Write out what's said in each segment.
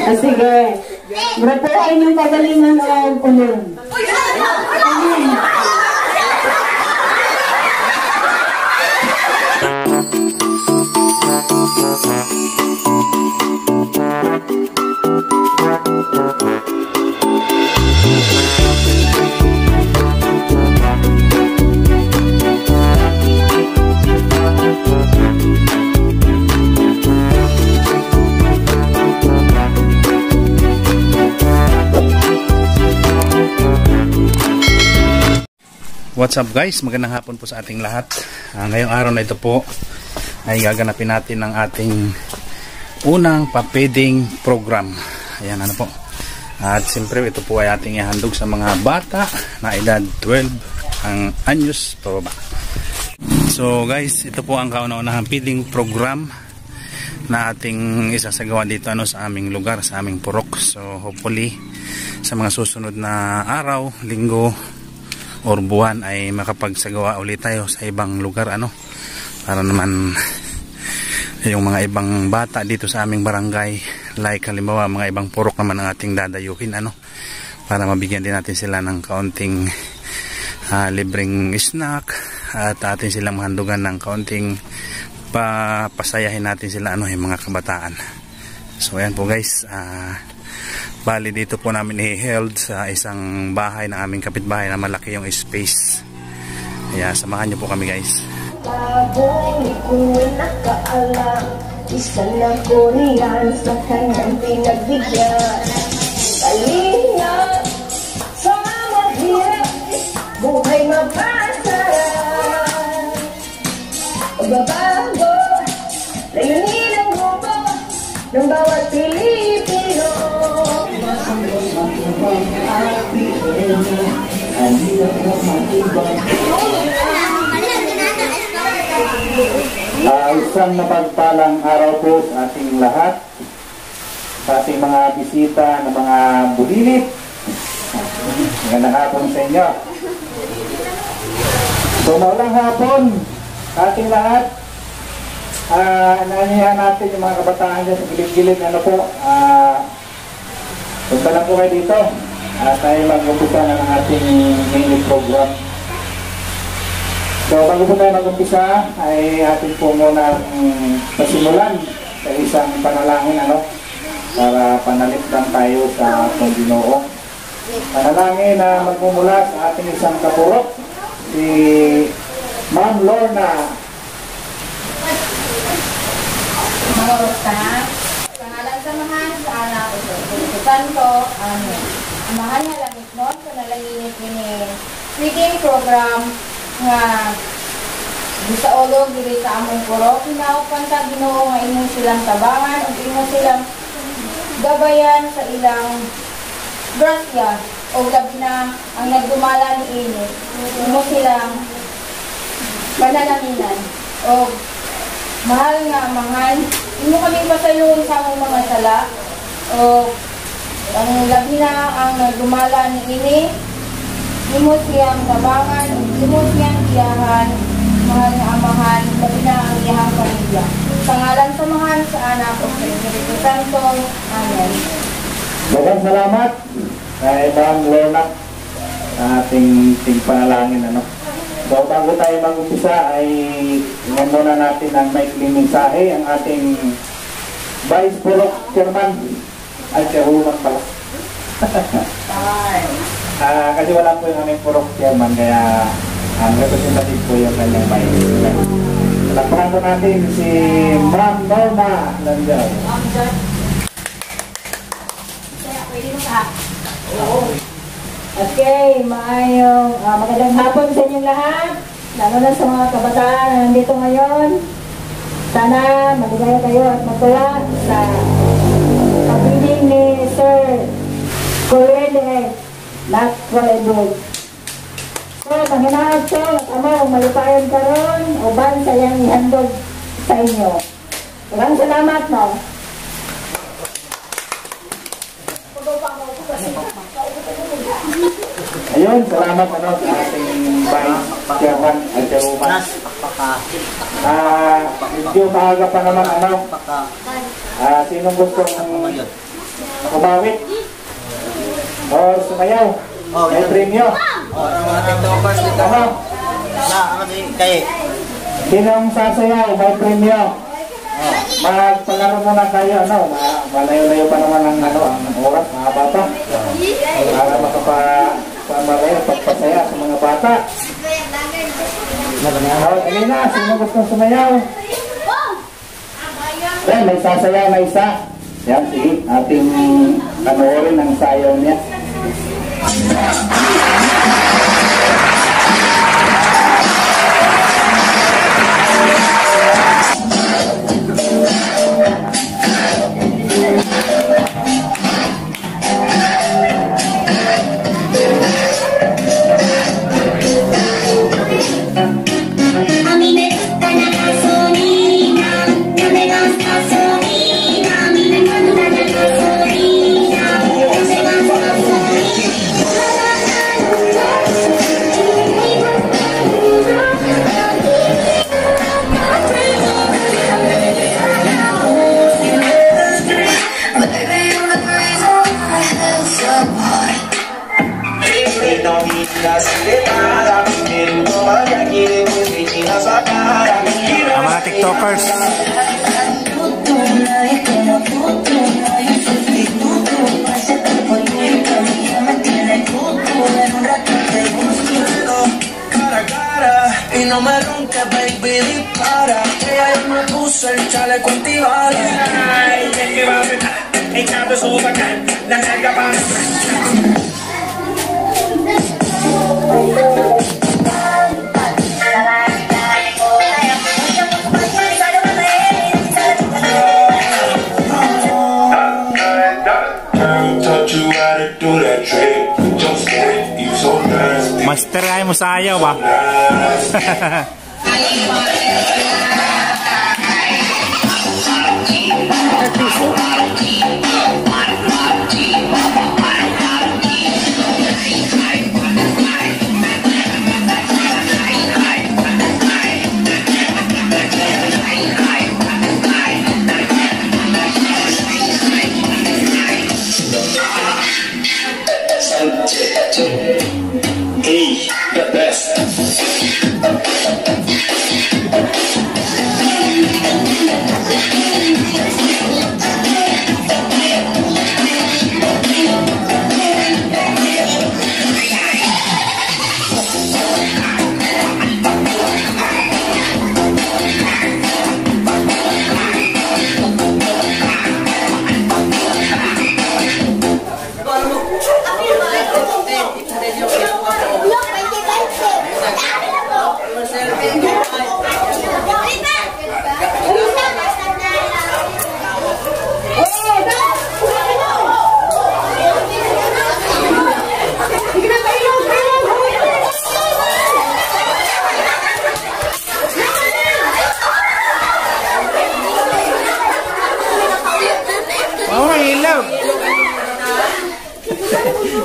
Sige. Murapuan yung kagalingan o kulong. What's up guys? Magandang hapon po sa ating lahat. Ngayong araw na ito po ay gaganapin natin ang ating unang papeding program. Ayan, ano po. At siyempre ito po ay ating ihandog sa mga bata na edad 12 ang anyos pababa. So guys, ito po ang kauna-unahang feeding program na ating isasagawa dito sa aming lugar, sa aming purok. So hopefully sa mga susunod na araw, linggo or buwan ay makapagsagawa ulit tayo sa ibang lugar para naman yung mga ibang bata dito sa aming barangay, like halimbawa mga ibang purok naman ang ating dadayuhin para mabigyan din natin sila ng kaunting libreng snack at atin silang mahandugan ng kaunting pasayahin natin sila yung mga kabataan. So ayan po guys, bali dito po namin i-held sa isang bahay ng aming kapitbahay na malaki yung space. Kaya samahan niyo po kami guys. Baboy kung nakaalam, isa na ko niyan sa kanyang pinagbigyan. Kalinga sa mahirap, buhay mapasarap. Pagbabago, layunin ang grupo ng bawat Pilipino. Isang napagpalang araw po sa ating lahat, sa ating mga bisita na mga bulilit. Magandang hapon sa inyo. So maulang hapon sa ating lahat. Naanihan natin yung mga kabataan dyan sa gilid-gilid. Punta lang po kayo dito at tayo mag-umpisa na ng ating main program. So bago po tayo mag-umpisa ay atin po muna pasimulan sa isang panalangin para panalit lang tayo sa Panginoon. Panalangin na magmumula sa ating isang kapurok, si Ma'am Lorna. Pangalan sa mahal sa anak ito. Santo, mahal na langit mo, panalanginit ni feeding program nga sa olog dili sa among purok. Hinaupan ta Ginoo nga imong silang tabangan ug imong silang gabayan sa ilang grasya o labi na ang nagdumala ni ini. Imong silang panalanginan o mahal nga mangan, imo kami pasayon sa among mga sala o ang labi na ang nagdumala ni ini, imo siyang tabangan o imo siyang iyahan, mahal nga amahan, labi na ang iyahang pamilya. Sa ngalan sa mahal sa anak o sa Espiritu Santo. Amen. Maraming salamat kay Ma'am Lorna sa ating panalangin. So bago tayo mag-umpisa ay tingnan muna natin ang maikling mensahe ang ating Vice Purok Chairman ay Chairman pala. Kasi wala po yung aming Purok Chairman kaya ang representative po yung kanyang Vice. Talakpakan po natin si Ma'am Norma Lanjao. Okay, magandang hapon sa inyong lahat, lalo na sa mga kabataan na nandito ngayon. Sana maligaya kayo at magtula sa kapiling ni Sir Correde Nat Correde. So, manginahag ko at among malipayan karon uban sa iyang ihandog sa inyo. Maraming salamat, no? Ayun, salamat sa ating Vice Chairman at Chairwoman. Medyo maaga pa naman sinong gustong umawit o sumayaw. May premyo. Mga TikTokers dito. Ano? Kayo. Sinong sasayaw, may premyo. Magpalaro muna tayo, ano, malayo-layo pa naman ang oras, mga bata. Para pagpasaya sa mga bata. Dali na, sino gustong sumayaw? Yan, may sasayaw na isa. Yan, sige, ating panoorin ang sayaw niya. Ang mga TikTokers. Y no me ronques, baby, dispara. Ella ya me puso el chaleco antibala. Ay, es que va a petar, echando su bacán, la carga para. Master ay mo sayaw ba? The best.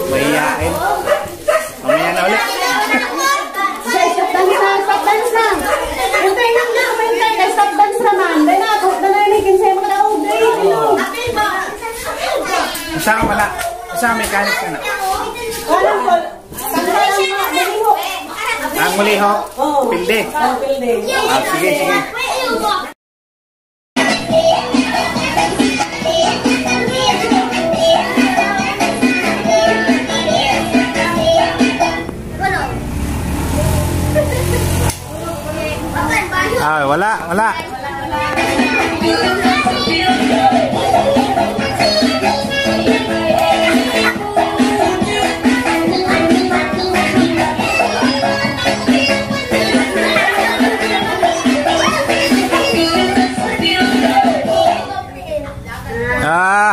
Mahihain. Mamaya na ulit. Stop dance na. Untay lang na, untay kay stop dance naman. Dahil na ako, nananikin sa'yo mga daog. Saan wala? Saan mechanic ka na? Walang ko. Ang muli ho? Pilde. Pilde. Sige, sige. Wala.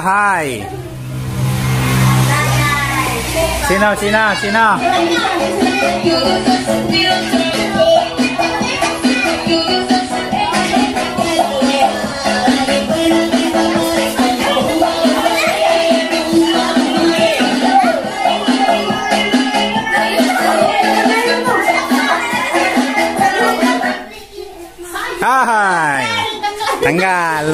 Hi. Sino? Hi. Tanggal.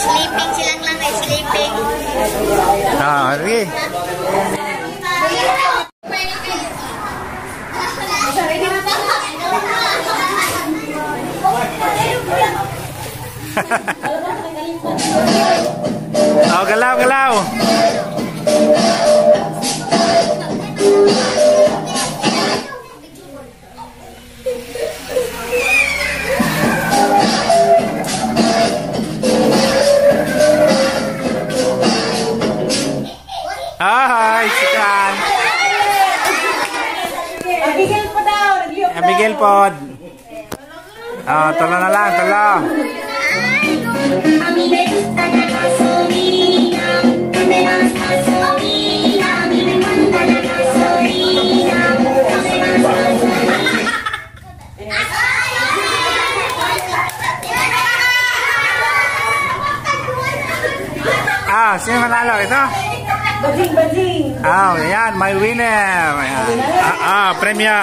Sleeping silang lang eh, sleeping. Ah, sige. Oh, galaw, galaw. Hi, sikan. Abigail po daw, nagliyok daw. Abigail pod. Oh, tolo na lang, tolo. Ah, sino manalo ito? Bajing, bajing. Ah, yan, my winner. Ayan. Premio.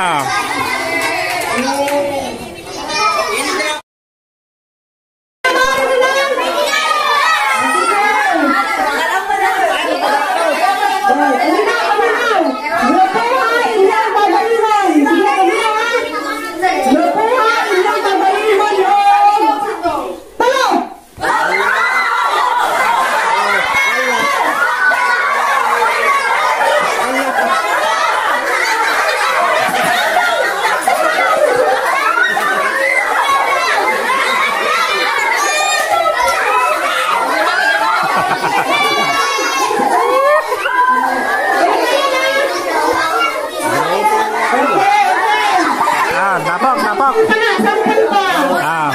Napok, napok. Ah.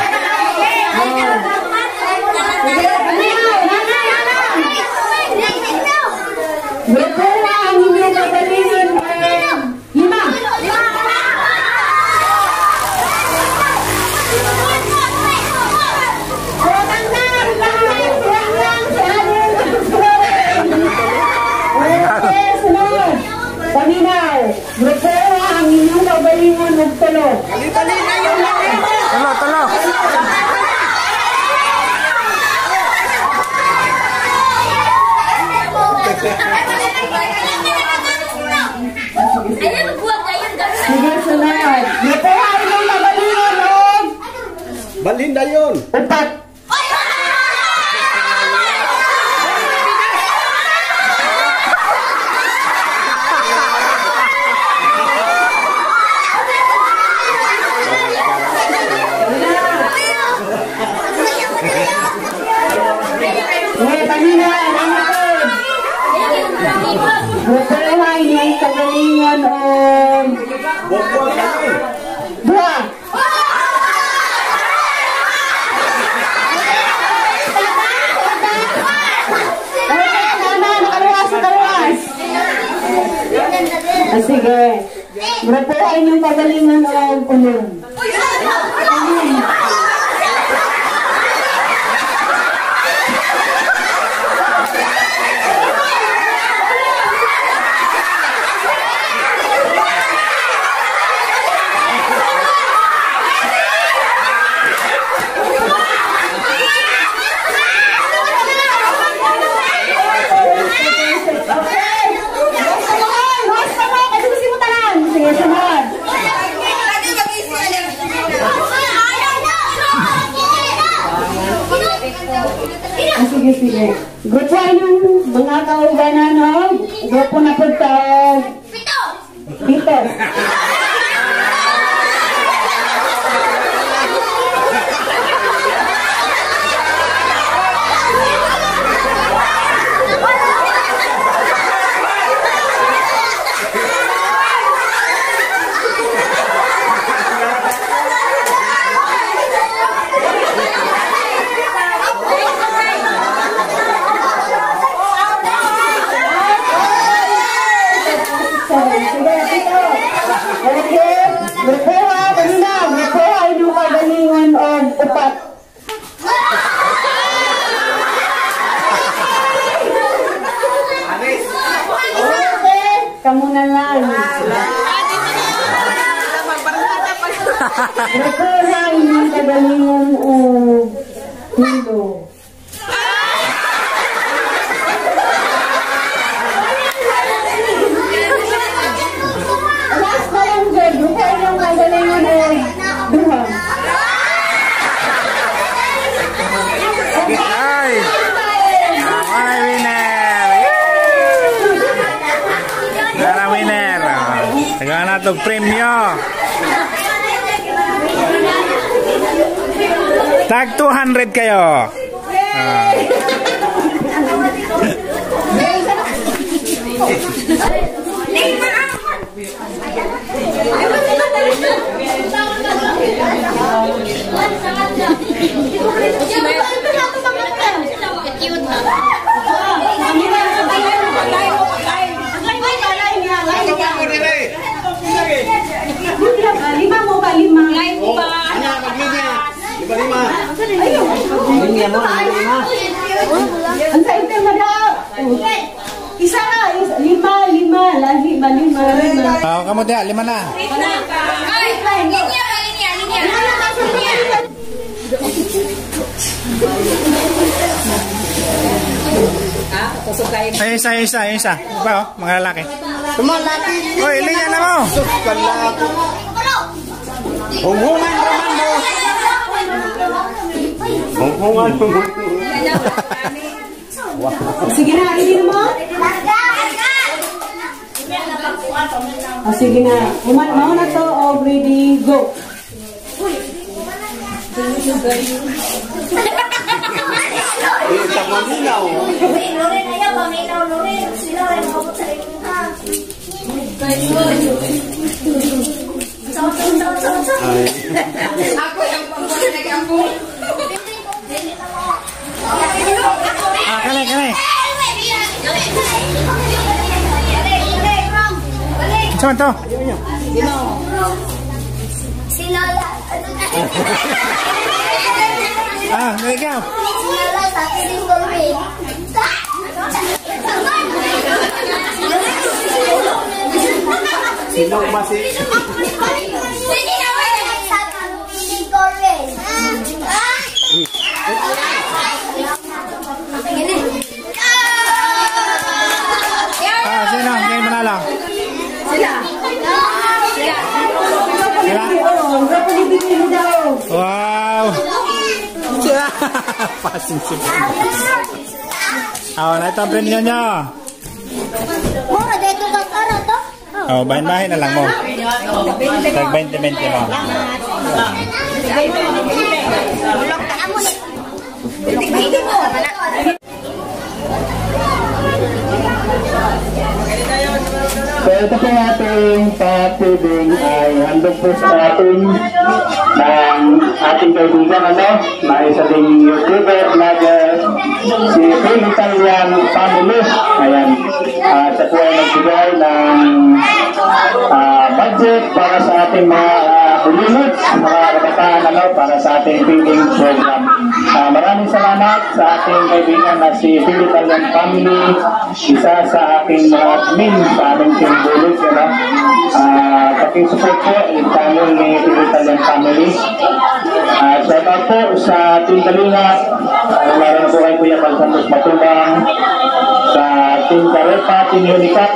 Paminaw, grupo ang inyong kabalingon ng tulo. Tolo, tolo. Sige, sunod. Grupo ang inyong kabalingon ng Balinda yun. upat. Bukahay niyang kagalingan o dua. Sige. Bukahay niyang kagalingan o ulong. Sige, sige. Grupo yung mga kauganan o grupo na pagtawag. Dito. Berkuha, kanina. Berkuha, ino kagalingon o upat. Kamu na lang. Berkuha, ino kagalingon o mundo. Ay! Ay, winner! Dara winner! Tagaan na itong premyo! Tag 200 kayo! Lima mo ba? Lima? Ang saite mo daw. Isa na. Lima. Lagi ba? Lima. Kamu dia, 5 na. Ay, isa. Ba, oh, mga lalaki. Hoy, linya na mo. Hunghungan naman mo. Hunghungan mo. Sige na, ilin mo. Sige na. Mau na to. Ready, go. Tamaninaw. Loren, ayaw, paminaw, Loren. Sila ay makapot sa rin ha. Ako yung pagbuhay ang buhay. Kali. Cuman to. Si Lola. Ikaw. Si Lola sa piling gulwi. Sino ba si... Sige na ba yung sa piling gulwi? Sino? Hindi manalo. Sila. Wow. Passing si. Na ito ang premyo nyo. Mura, dito ka karo to? Bahin-bahin na lang mo. Tag 20-20 mo. Bulok ka amo ni. So ito po ating pa-feeding ay handog po sa ating ng ating kaibigan na isa ding YouTuber, vlogger, si Phil Italian Family. Ayan, siya po ay nagbigay ng budget para sa ating mga units, mga kabataan para sa ating feeding program. Maraming salamat sa ating kaibigan na si Phil Italian Family, isa sa aking mga admin sa aming team Bulog. Pakisupport po yung channel ni Phil Italian Family. Shout out po sa Team Kalinga, meron po kay Kuya Balsantos Matubang, sa Team Karepa, Team Unicat,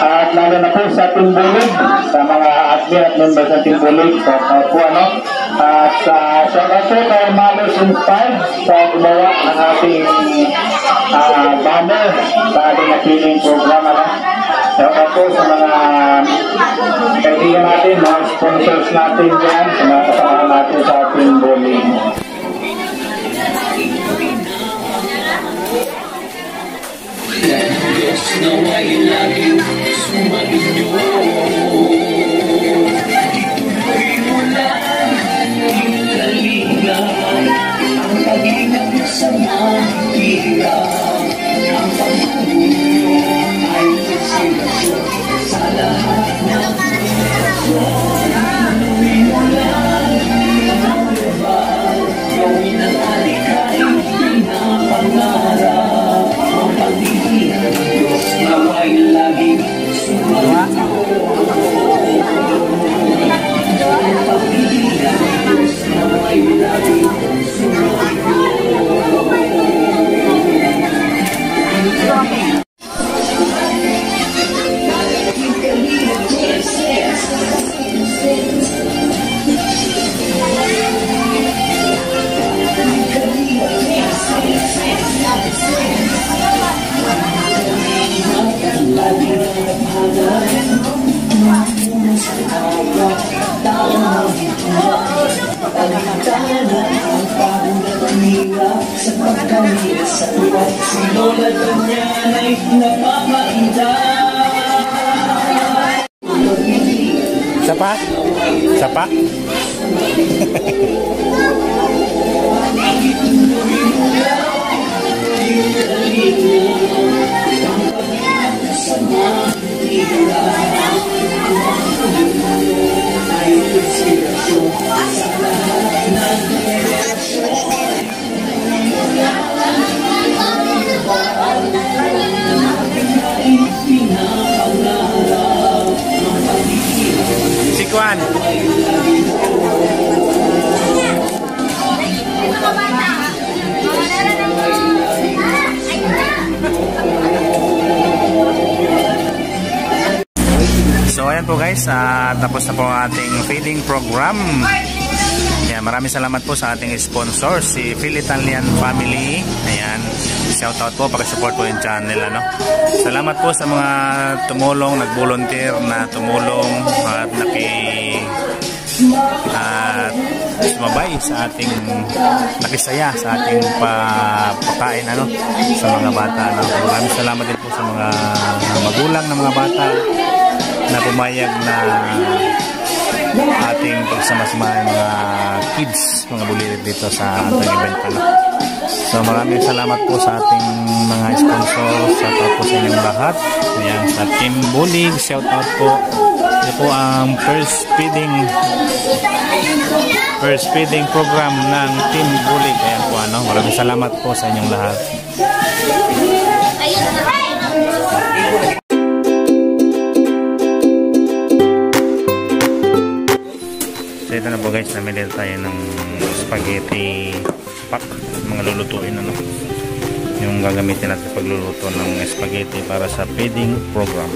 at lalo na po sa Team Bulog, sa mga admin at members ng Team Bulog. Shout out po at shout out po kay Malos Inspired sa gumawa ng ating banner sa ating na-feeding program. Shout out po sa mga kaibigan natin, mga sponsors natin dyan, sa mga kasama natin sa ating bowling. Sa lahat ng Sapa? Sapa? Sikwan. So ayan po guys, tapos na po ang ating feeding program. Ayan, maraming salamat po sa ating sponsor, si Phil Italian Family. Ayan, shout out po, pag-support po yung channel, ano. Salamat po sa mga tumulong, nag-volunteer na tumulong at sumabay sa ating nakisaya sa ating pagkain, ano, sa mga bata, ano. Maraming salamat din po sa mga magulang ng mga bata na pumayag na ating pagsama-sama mga kids, mga bulilit dito sa ating event, ano. So maraming salamat po sa ating mga sponsors, shout out po sa inyong lahat. Ayan, sa Team Bulig, shout out po. Ito po ang first feeding program ng Team Bulig. Ayan po, ano, maraming salamat po sa inyong lahat. So ito na po guys, namili tayo ng spaghetti pack, mga lulutuin, ano, yung gagamitin natin pagluluto ng spaghetti para sa feeding program.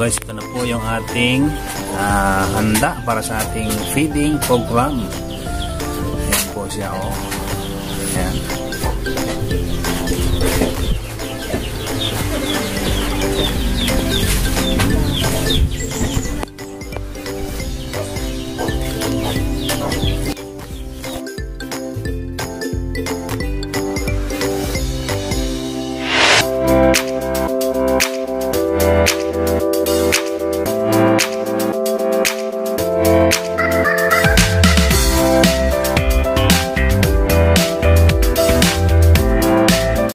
guys, ito na po yung ating handa para sa ating feeding program. Ayan po siya, oh. Ayan.